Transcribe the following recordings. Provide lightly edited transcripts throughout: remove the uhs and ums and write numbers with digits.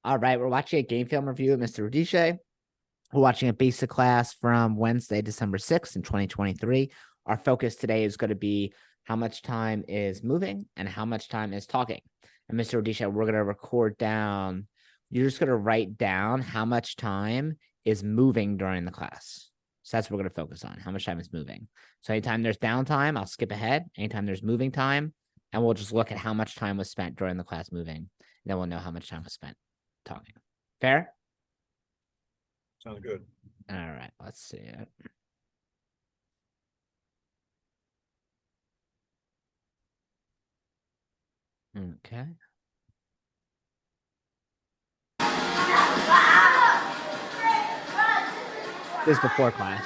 All right, we're watching a game film review of Mr. Radice. We're watching a basic class from Wednesday, December 6th in 2023. Our focus today is going to be how much time is moving and how much time is talking. And Mr. Radice, we're going to record down. You're just going to write down how much time is moving during the class. So that's what we're going to focus on, how much time is moving. So anytime there's downtime, I'll skip ahead. Anytime there's moving time, and we'll just look at how much time was spent during the class moving. And then we'll know how much time was spent talking. Fair? Sounds good. All right, let's see it. Okay. This is before class.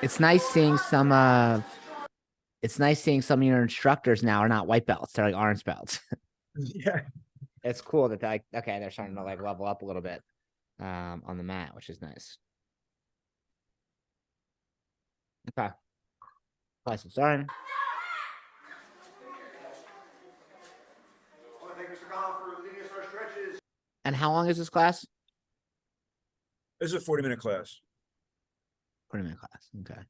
It's nice seeing some of your instructors now are not white belts, they're like orange belts. Yeah. It's cool that they're starting to like level up a little bit on the mat, which is nice. Okay. Class is starting. And how long is this class? This is a 40-minute class. 40-minute class. Okay.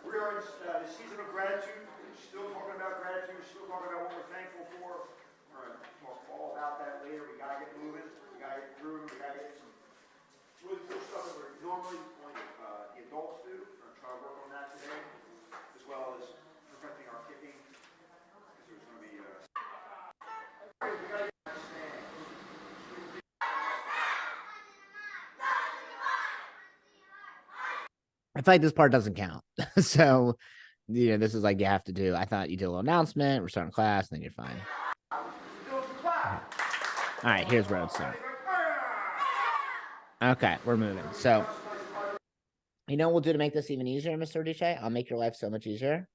We are in the season of gratitude. Still talking about gratitude. Still talking about what we're thankful for. We're going to talk all about that later. We got to get moving. We got to get through. We got to get some really cool stuff that we're normally going the adults do. We're going to try to work on that today, as well as perfecting our kicking. Because there's going to be we got to get understanding. I feel like this part doesn't count. So, this is like you have to do. I thought you did a little announcement. We're starting class, and then you're fine. Okay. All right, here's where it starts. Okay, we're moving. So, what we'll do to make this even easier, Mr. Radice? I'll make your life so much easier.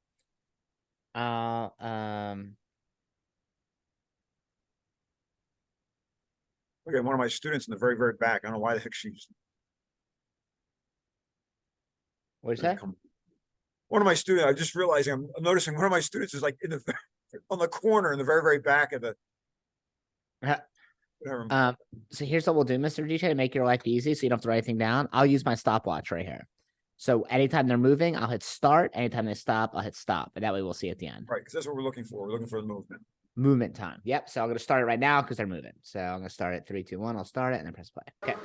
Okay, one of my students in the very, very back. I don't know why the heck she's. What'd you say? One of my students, I'm just realizing, I'm noticing one of my students is like on the corner in the very, very back of the. So here's what we'll do, Mr. Radice, to make your life easy so you don't have to write anything down. I'll use my stopwatch right here. So anytime they're moving, I'll hit start. Anytime they stop, I'll hit stop. And that way we'll see at the end. Right, because that's what we're looking for. We're looking for the movement. Movement time. Yep. So I'm going to start it right now because they're moving. So I'm going to start at 3, 2, 1. I'll start it and then press play. Okay.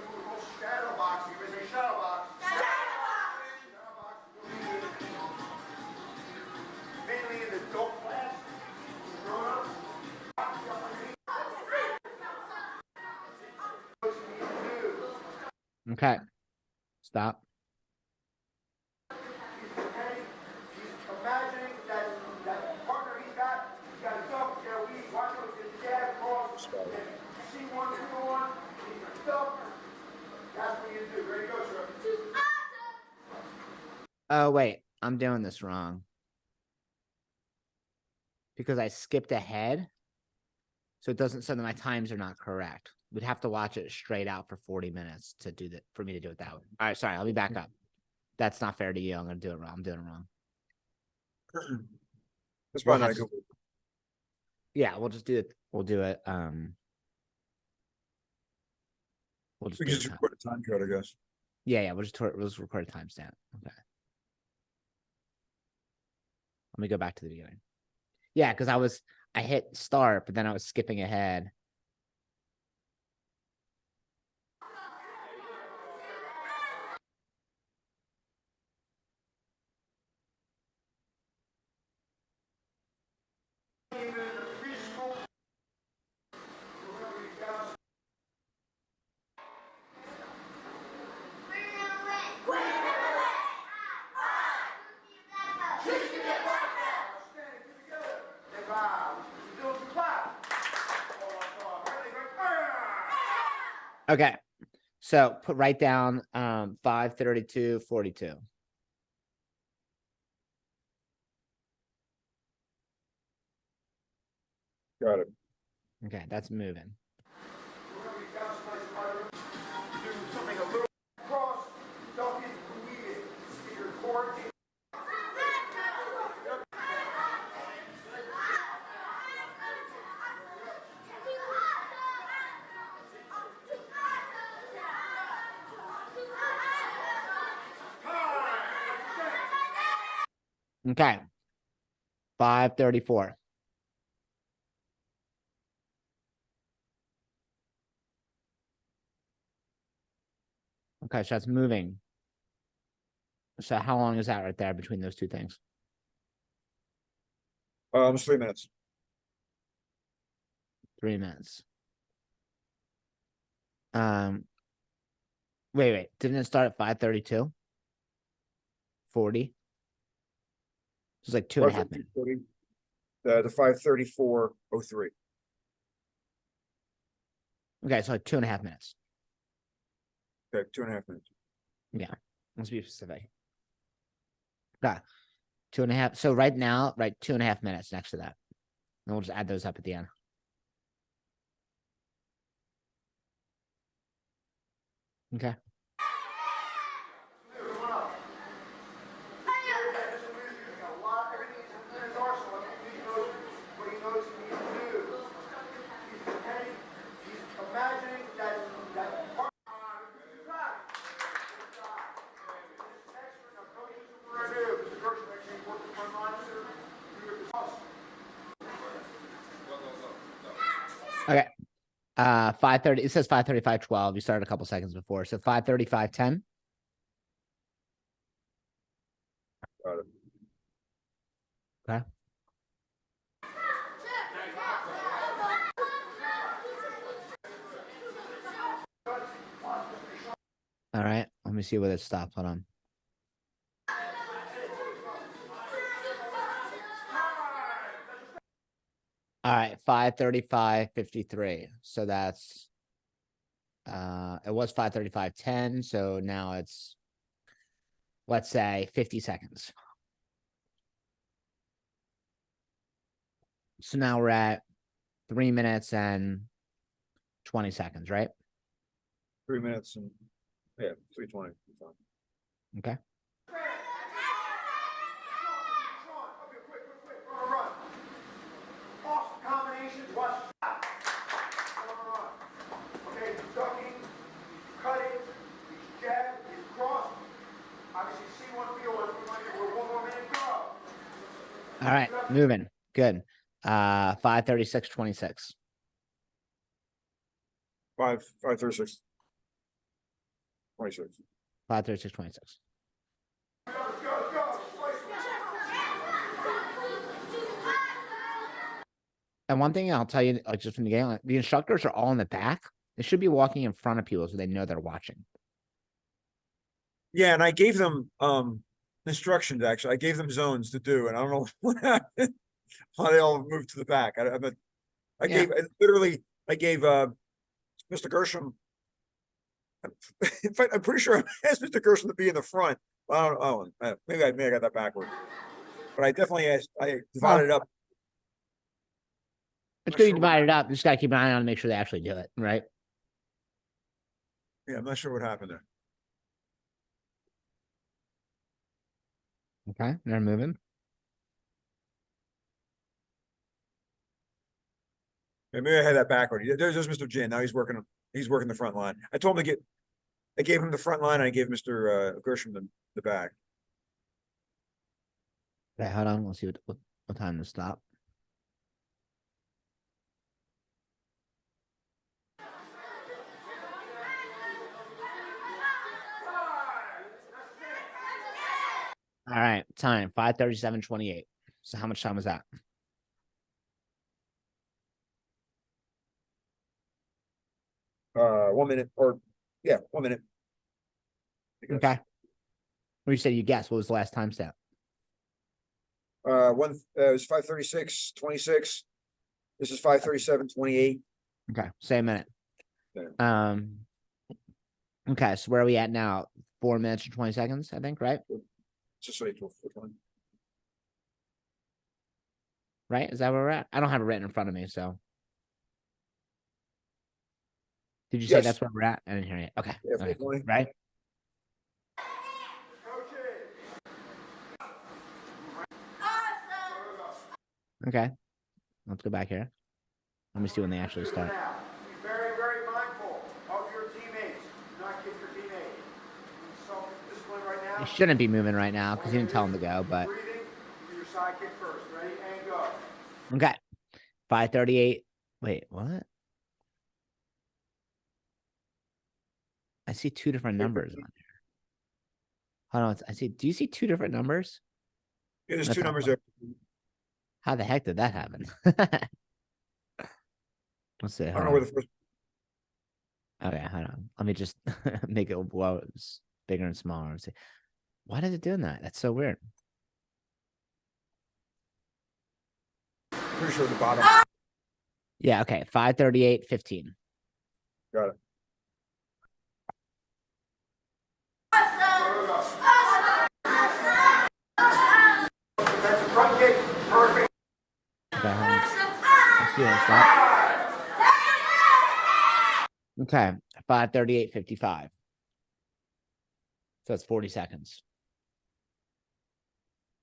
Shadow box. You say shadow box. Mainly in the adult class. Grown up. Okay. Stop. Imagining that partner he's got a duck, watch out, his dad across, see one, two one, he's a duck. That's what you do. Ready to go, sir. Oh, wait. I'm doing this wrong. Because I skipped ahead. So it doesn't, so that my times are not correct. We'd have to watch it straight out for 40 minutes to do that, for me to do it that way. All right, sorry, I'll be back up. That's not fair to you. I'm going to do it wrong. I'm doing it wrong. That's probably not a good. Yeah, we'll just do it. We'll do it. We'll just we can just record a time code, I guess. Yeah, we'll just record a timestamp. Okay. Let me go back to the beginning. Yeah, because I hit start, but then I was skipping ahead. Okay. So write down 5:32:42. Got it. Okay, that's moving. Okay. 5:34. Okay, so that's moving. So how long is that right there between those two things? It's 3 minutes. 3 minutes. Wait. Didn't it start at 5:32? 40? It's like 2.5 minutes. The 5:34:03. Okay, so like 2.5 minutes. Okay, 2.5 minutes. Yeah, let's be specific. Okay, 2.5. So right now, right, 2.5 minutes next to that. And we'll just add those up at the end. Okay. Okay. 5:30. It says 5:35:12. You started a couple seconds before. So 5:35:10. Got it. Okay. All right. Let me see where it stopped. Hold on. All right. 5:35:53. So that's it was 5:35:10. So now it's, let's say, 50 seconds. So now we're at 3 minutes and 20 seconds, right? 3 minutes and 3:20. Okay. Awesome combinations. Watch. Okay, he's ducking, he's cutting, he's jabbing, he's crossing. Obviously, C1 feel as we're 1 more minute go. All right. Moving. Good. 5:36:26. 5:36. 26. 5:36:26. And one thing I'll tell you, like just from the game, like, the instructors are all in the back. They should be walking in front of people so they know they're watching. Yeah, and I gave them instructions actually. I gave them zones to do, and I don't know what happened. How they all moved to the back. I Yeah. I gave Mr. Gershom. In fact, I'm pretty sure I asked Mr. Gershom to be in the front. I don't know. Maybe I got that backwards. But I definitely I divided it up. It's good you divide it up. You just gotta keep an eye on to make sure they actually do it, right? Yeah, I'm not sure what happened there. Okay, they're moving. Yeah, maybe I had that backward. There's Mr. Jin. Now he's working the front line. I told him I gave him the front line, and I gave Mr. Gershom the back. Okay, hold on. We'll see what time to stop. All right, time 5:37:28. So how much time was that? Uh, 1 minute 1 minute. Okay. Well, you said you guessed. What was the last time step? It was 5:36:26. This is 5:37:28. Okay, say a minute. Yeah. Okay, so where are we at now? 4 minutes and 20 seconds, I think, right? Just wait till 4:20. Right? Is that where we're at? I don't have it written in front of me, so. Did you say Yes. that's where we're at? I didn't hear you. Okay. Yeah, Okay, 4:20. right? Okay. Let's go back here. Let me see when they actually start. Be very, very mindful of your teammates. Do not kick your teammates. Self-discipline right now. He shouldn't be moving right now because he didn't tell him to go, but Breathing, side kick first. Ready and go. Okay. 5:38. Wait, what? I see two different numbers on here. Hold on. I see. Do you see two different numbers? Yeah, there's That's two not numbers fun. there. How the heck did that happen? Let's see. I Hold don't know where on. the first. Okay, hold on. Let me just make it blow bigger and smaller and see. Why is it doing that? That's so weird. Pretty sure the bottom. Yeah, okay. 5:38:15. Got it. That's a front kick. Perfect. Okay, hold on. Let's see what it's not. Okay, 5:38:55. So it's 40 seconds.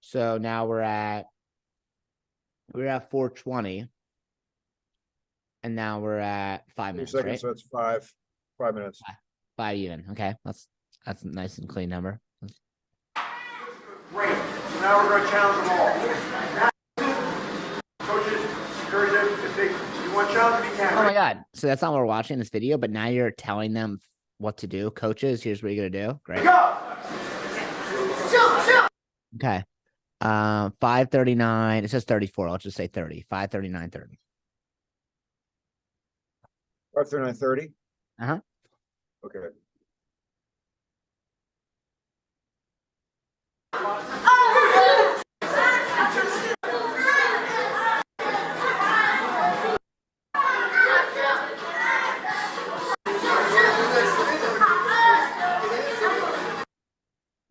So now we're at 4:20. And now we're at 5 2 minutes, seconds, right? so that's 5 minutes. 5 even. Okay, that's a nice and clean number. Great. So now we're going to challenge them all. Now, coaches, encourage them if you want to challenge them, you can. Oh my god! So that's not what we're watching this video, but now you're telling them what to do. Coaches, here's what you're gonna do. Great. Go. Okay. 5:39. It says 34. Let's just say 30. 5:39:30. 5:39:30. Uh-huh. Okay.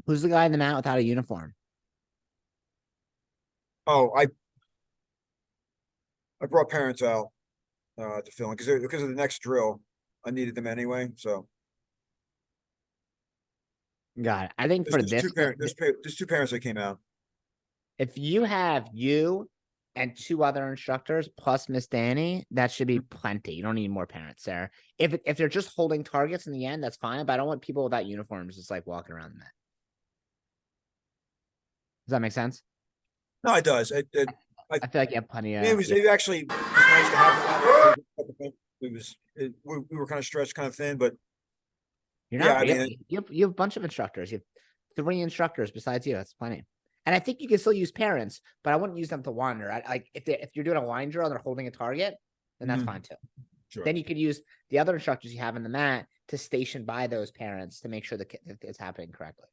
Who's the guy in the mat without a uniform? Oh, I brought parents out to film because of the next drill. I needed them anyway, so Got it. I think for there's this, there's two parents that came out. if you have you and two other instructors plus Miss Danny, that should be plenty. You don't need more parents there. If they're just holding targets in the end, that's fine. But I don't want people without uniforms just like walking around the mat. Does that make sense? No, it does. I feel like you have plenty of. It was yeah. it actually was nice to have them. We were kind of stretched, kind of thin, but You're yeah, not I mean, really. You have a bunch of instructors. You have 3 instructors besides you. That's plenty. And I think you can still use parents, but I wouldn't use them to wander. Like if you're doing a line drill and they're holding a target, then that's Mhm. fine too. Sure. Then you could use the other instructors you have in the mat to station by those parents to make sure that it's happening correctly.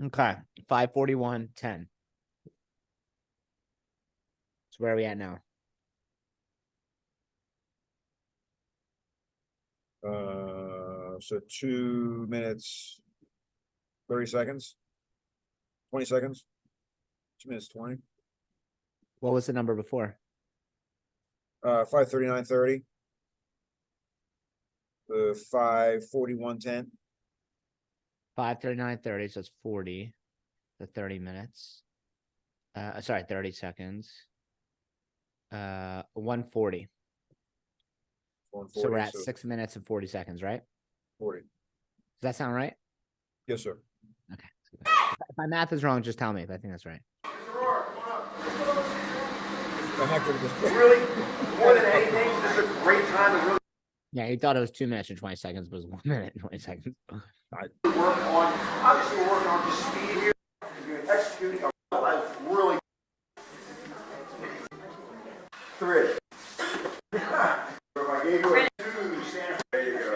Okay, 5:41:10. So where are we at now? So 2 minutes, 30 seconds, 20 seconds, 2 minutes 20. What was the number before? 5:39:30. 5:41:10. 5:39:30. So it's 40 to 30 minutes. Sorry, 30 seconds. 1:40. So we're at 6 minutes and 40 seconds, right? 40. Does that sound right? Yes, sir. Okay. If my math is wrong, just tell me. But I think that's right. I'm not good at this. Really, more than anything, this is a great time to really Yeah, you thought it was 2 minutes and 20 seconds, but it was 1 minute and 20 seconds. work on. Obviously, we're working on just speed here. You're executing a really 3. If I gave you a 2, stand. There you go.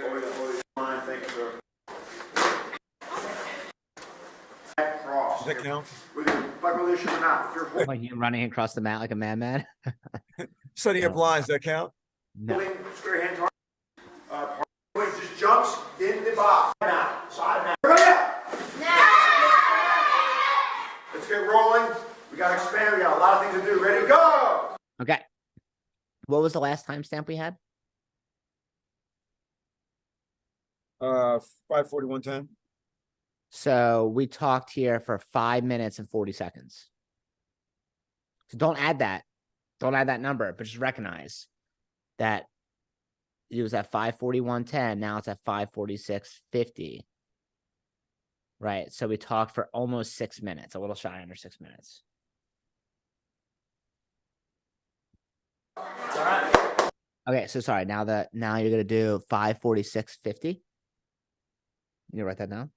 Always fine, thank you, sir. Cross. Does that count? Whether you should or not. If you're Like you running across the mat like a madman. Setting up lines, does that count? No. holding square hand target, just jumps in the box. Now, side now. We're going Let's get rolling. We got to expand. We got a lot of things to do. Ready, go. Okay. What was the last timestamp we had? 5:41:10. So we talked here for 5 minutes and 40 seconds. So don't add that. Don't add that number, but just recognize that it was at 5:41:10. Now it's at 5:46:50. Right. So we talked for almost 6 minutes, a little shy under 6 minutes. Okay, so sorry. Now you're gonna do 5:46:50. You write that down.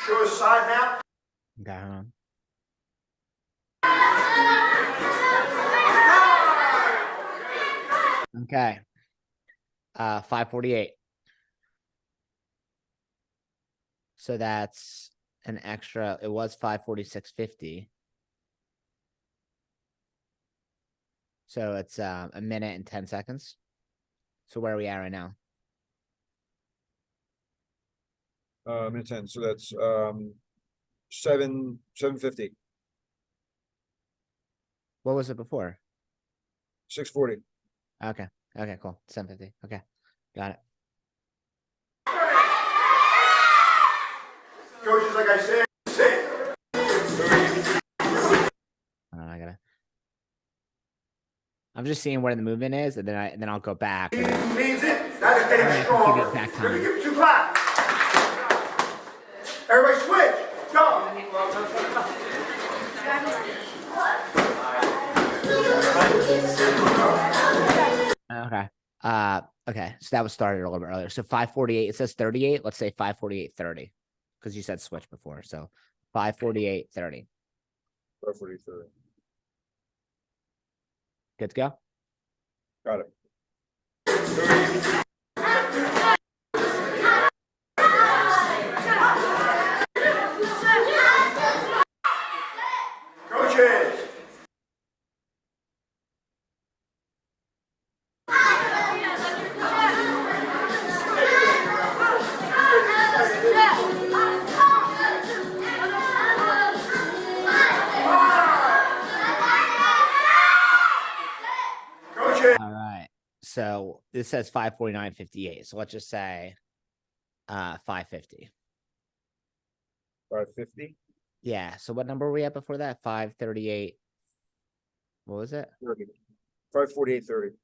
Show us side now. Okay. Hold on. Okay. 5:48. So that's an extra. It was 5:46:50. So it's a minute and 10 seconds. So where are we at right now? Minute 10. So that's 7:50. What was it before? 6:40. Okay. Okay, cool. 7:50. Okay. Got it. Coaches, like I said, sit. I gotta. I'm just seeing where the movement is, and then I'll go back. Means it. That is getting Alright, stronger. give it back time. Let me give you 2 claps. Everybody switch. Go. Okay. Okay. So that was started a little bit earlier. So 5:48. It says 38. Let's say 5:48:30, because you said switch before. So 5:48:30. 5:40. Good to go. Got it. Coaches. Coaches. All right. So this says 5:49:58. So let's just say 5:50. 5:50. Yeah. So what number were we at before that? 5:38. What was it? 5:48:30.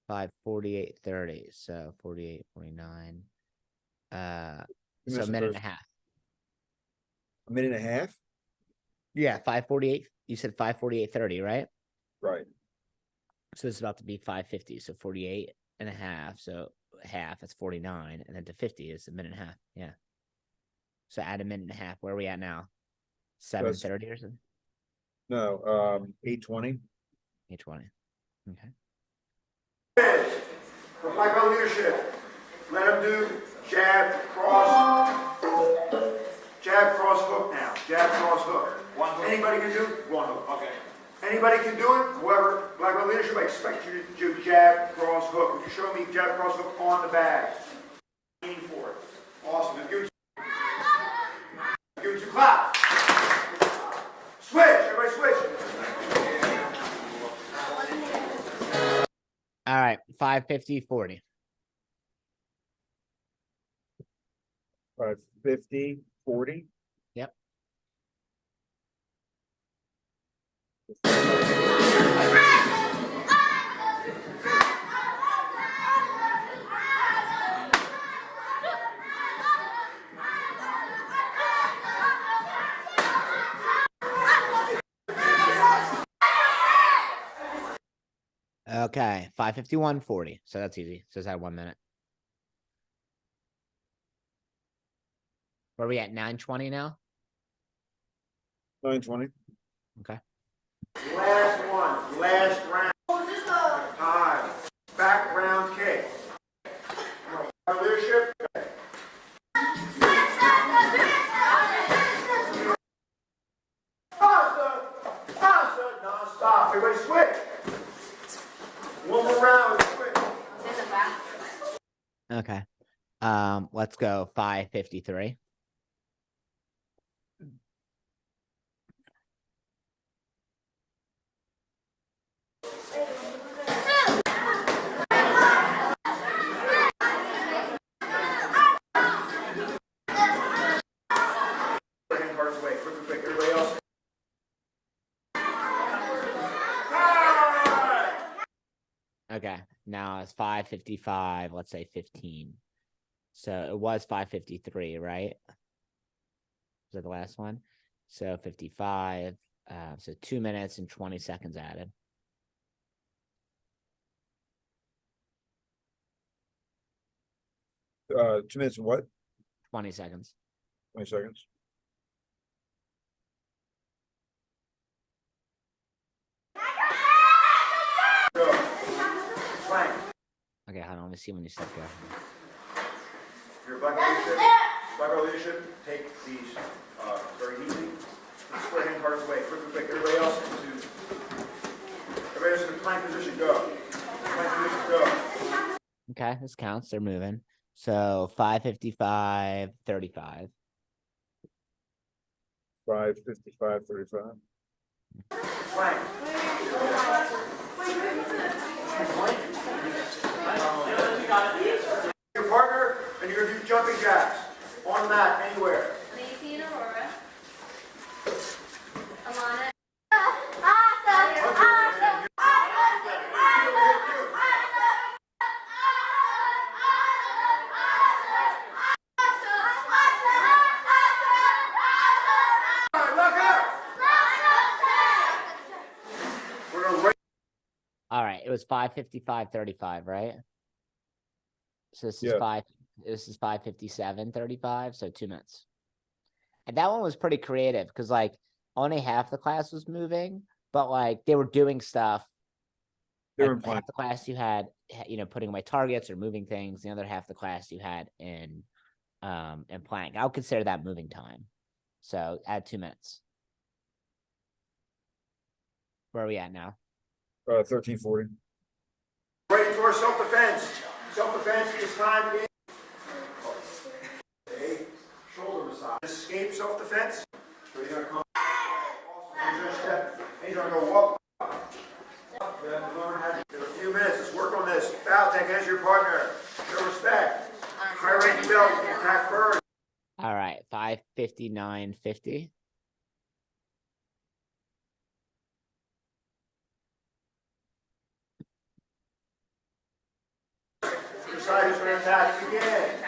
5:48:30. So 48, 49. So missed a the minute and a first- half. A minute and a half. Yeah, 5:48. You said 5:48:30, right? Right. So it's about to be 5:50. So 48 and a half. So half, that's 49. And then to 50 is a minute and a half. Yeah. So add a minute and a half. Where are we at now? 7:30 or something? No. 8:20. 8:20. Okay. For Black Belt leadership, let them do jab, cross, hook now. Jab, cross, hook. Anybody can do one hook. Okay. Anybody can do it. However, Black Belt leadership, I expect you to do jab, cross, hook. Would you show me jab, cross, hook on the bag? Aim for it. Awesome. Let's give it 2 claps. Switch. Everybody switch. All right. 5:50:40. 5:50:40. Yep. Okay. 5:51:40. So that's easy. So it's at 1 minute. Where are we at? 9:20 now? 9:20. Okay. Last one. Last round. Time. Back round kick. Leadership. Pasta, non-stop. Everybody switch. One more round. Switch. Okay. Let's go 5:53. now is 5:55, let's say 15. So it was 5:53, right? Was that the last one? So 55, so 2 minutes and 20 seconds added. Uh, 2 minutes and what? 20 seconds. 20 seconds. Go. Plank. Okay, hold on, let me see when you step here. Your black belt leadership, take these very easy. Square hand cards away, quick. Everybody else in the plank position, go. Plank position, go. Okay, this counts. They're moving. So 5:55, 35. 5:55, 35. Plank. Your partner, and you're gonna do jumping jacks on the mat anywhere. Macy and Aurora. Alana. We're gonna raise. All right, it was 5:55, 35, right? So this is Yeah. this is 5:57, 35, so 2 minutes. And that one was pretty creative because like only half the class was moving, but like they were doing stuff. They were Like, in plank. half the class you had, putting away targets or moving things. The other half the class you had in plank. I would consider that moving time. So add 2 minutes. Where are we at now? 13:40. Ready for self-defense. Self-defense is time in. Okay. Shoulder massage. Escape self-defense. So you're gonna come. Hands are gonna step. Hands are gonna go up. You have to learn how to. In a few minutes, let's work on this. Bow, take hands to your partner. Show respect. High ranking belt. Attack first. All right, 5:59:50. Decide who's gonna attack. Begin.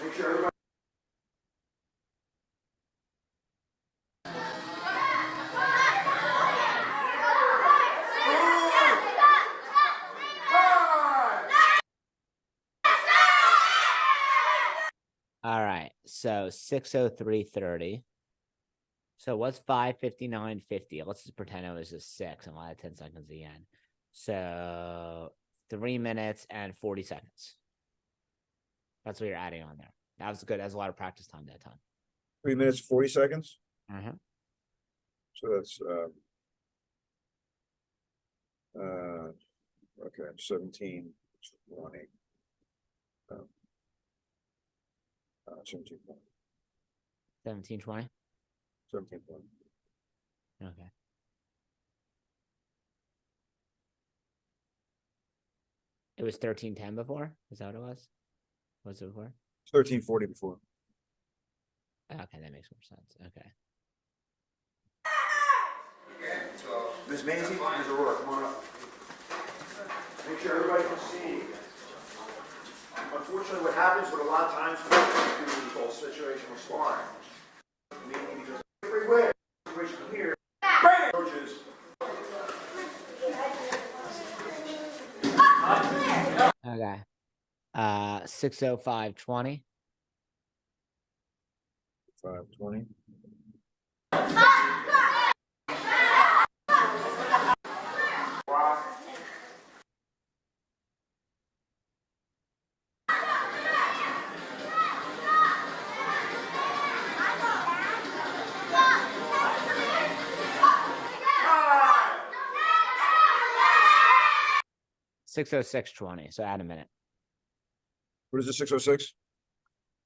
Make sure everybody. All right, so 6:03:30. So what's 5:59:50? Let's just pretend it was a 6 and we'll add 10 seconds again. So 3 minutes and 40 seconds. That's what you're adding on there. That was good. That was a lot of practice time that time. 3 minutes, 40 seconds. Mhm. So that's okay, 17, 20. 17, 17:20. 17, 20. Okay. It was 13:10 before. Is that what it was? Was it before? 13:40 before. Okay, that makes more sense. Okay. Ms. Maisie, Ms. Aurora, come on up. Make sure everybody can see. Unfortunately, what happens with a lot of times in this whole situation with sparring, maybe because every way, situation here, bam! Coaches. Okay. 6:05:20. 5:20. Rock. Time. 6:06:20. So add a minute. What is it, 6:06?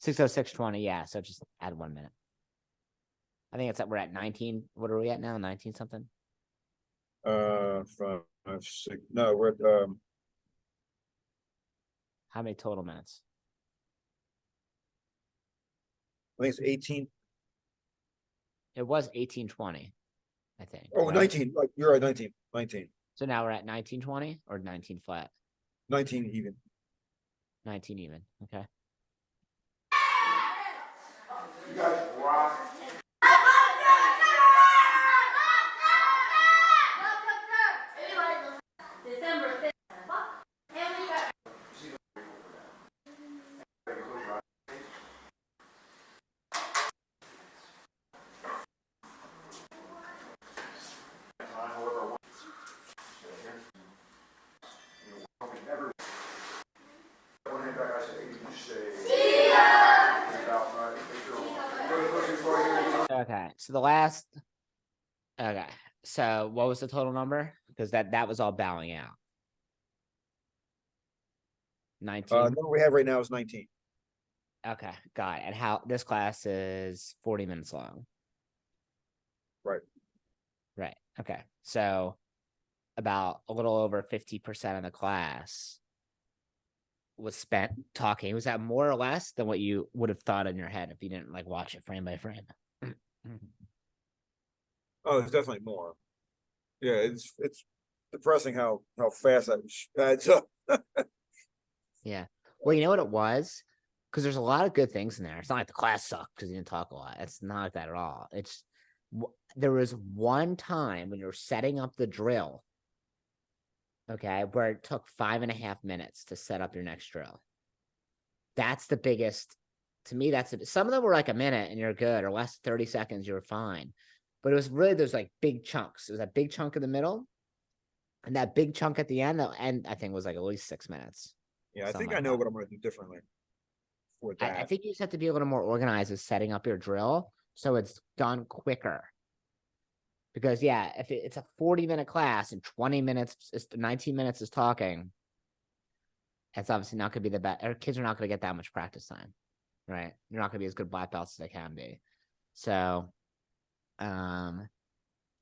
6:06:20. Yeah. So just add 1 minute. I think we're at 19. What are we at now? 19 something. 5, 6. No, we're at How many total minutes? I think it's 18. It was 18:20, I think. Oh, right? 19. Right, you're right, 19. 19. So now we're at 19:20 or 19 flat? 19 even. 19 even. Okay. You guys rock. December 5th. Okay. So the last. Okay. So what was the total number? Because that was all bowing out. 19. The number we have right now is 19. Okay, got it. And how this class is 40 minutes long. Right. Right. Okay. So about a little over 50% of the class was spent talking. Was that more or less than what you would have thought in your head if you didn't like watch it frame by frame? Oh, it's definitely more. Yeah, it's depressing how fast that adds up. Yeah. Well, you know what it was? Because there's a lot of good things in there. It's not like the class sucked because you didn't talk a lot. It's not like that at all. There was one time when you're setting up the drill, okay, where it took 5.5 minutes to set up your next drill. That's the biggest. To me, some of them were like a minute and you're good, or less than 30 seconds, you were fine. But it was really those like big chunks. It was a big chunk in the middle, and that big chunk at the end, I think was like at least 6 minutes. Yeah, I Something think like I know that. what I'm going to do differently for that. I think you just have to be a little more organized with setting up your drill so it's done quicker. Because yeah, if it's a 40-minute class and 20 minutes, 19 minutes is talking, it's obviously not going to be the best. Or kids are not going to get that much practice time, right? You're not going to be as good black belts as they can be. So,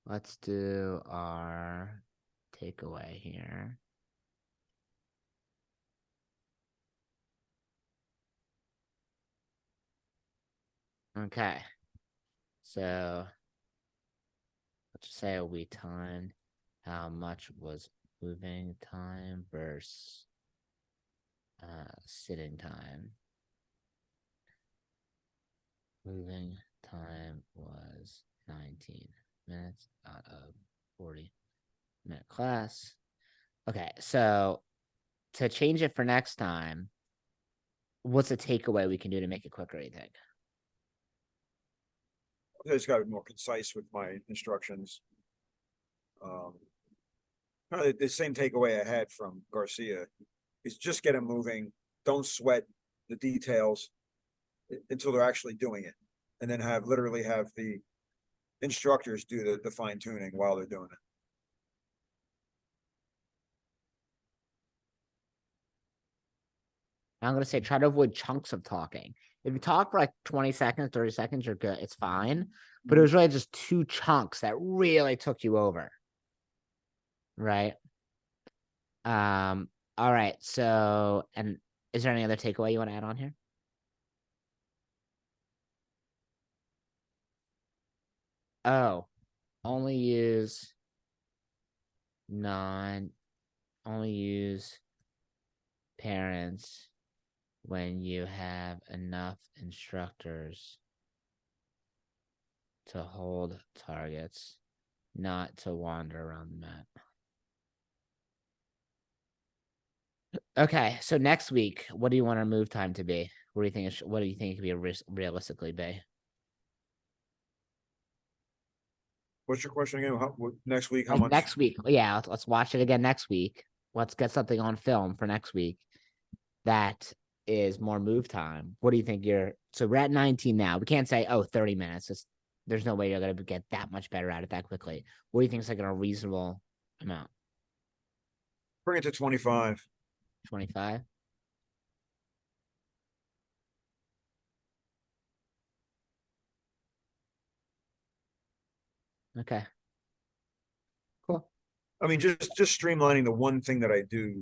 let's do our takeaway here. Okay. So let's just say we timed how much was moving time versus sitting time. Moving time was 19 minutes out of 40-minute class. Okay, so to change it for next time, what's a takeaway we can do to make it quicker, you think? I just got to be more concise with my instructions. Kind of the same takeaway I had from Garcia is just get them moving. Don't sweat the details until they're actually doing it, and then literally have the instructors do the fine tuning while they're doing it. I'm going to say try to avoid chunks of talking. If you talk for like 20 seconds, 30 seconds, you're good. It's fine. But it was really just 2 chunks that really took you over. Right. All right. So, and is there any other takeaway you want to add on here? Oh, only use parents when you have enough instructors to hold targets, not to wander around the map. Okay, so next week, what do you want our move time to be? What do you think? What do you think it could be realistically be? What's your question again? Next week? How Like much? next week, yeah. Let's watch it again next week. Let's get something on film for next week. That is more move time. What do you think so we're at 19 now. We can't say, 30 minutes. There's no way you're going to get that much better at it that quickly. What do you think is like a reasonable amount? Bring it to 25. 25. Okay. Cool. I mean, just streamlining the one thing that I do